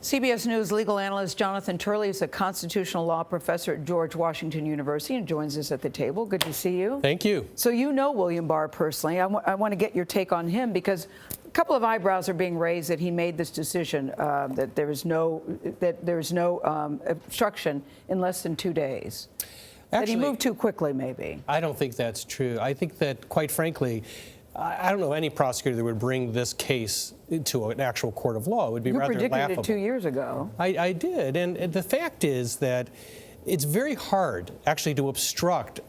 CBS News legal analyst Jonathan Turley is a constitutional law professor at George Washington University and joins us at the table. Good to see you. Thank you. So you know William Barr personally. I want to get your take on him because a couple of eyebrows are being raised that he made this decision that there is no obstruction in less than 2 days. Actually, that he moved too quickly, maybe. I don't think that's true. I think that, quite frankly, I don't know any prosecutor that would bring this case to an actual court of law. It would be rather laughable. You predicted it 2 years ago. I did, and the fact is that it's very hard, actually, to obstruct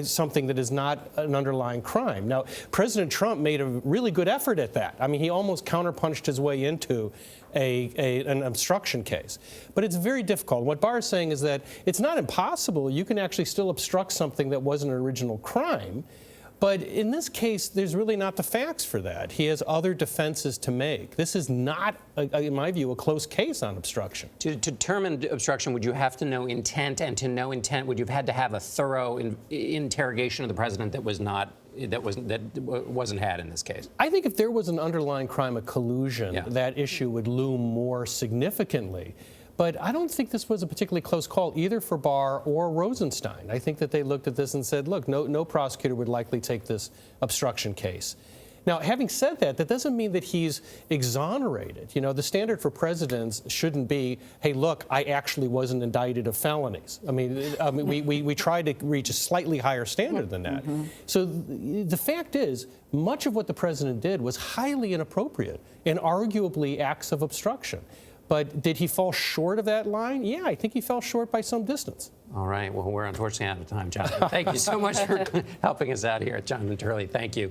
something that is not an underlying crime. Now, President Trump made a really good effort at that. I mean, he almost counterpunched his way into an obstruction case. But it's very difficult. What Barr is saying is that it's not impossible. You can actually still obstruct something that wasn't an original crime. But in this case, there's really not the facts for that. He has other defenses to make. This is not, in my view, a close case on obstruction. To determine obstruction, would you have to know intent? And to know intent, would you have had to have a thorough interrogation of the president that wasn't had in this case? I think if there was an underlying crime of collusion, that issue would loom more significantly. But I don't think this was a particularly close call either for Barr or Rosenstein. I think that they looked at this and said, look, no prosecutor would likely take this obstruction case. Now, having said that, that doesn't mean that he's exonerated. You know, the standard for presidents shouldn't be, hey, look, I actually wasn't indicted of felonies. I mean, we try to reach a slightly higher standard than that. So the fact is, much of what the president did was highly inappropriate and arguably acts of obstruction. But did he fall short of that line? Yeah, I think he fell short by some distance. All right. Well, we're unfortunately out of time, Jonathan. Thank you so much for helping us out here. Jonathan Turley, thank you.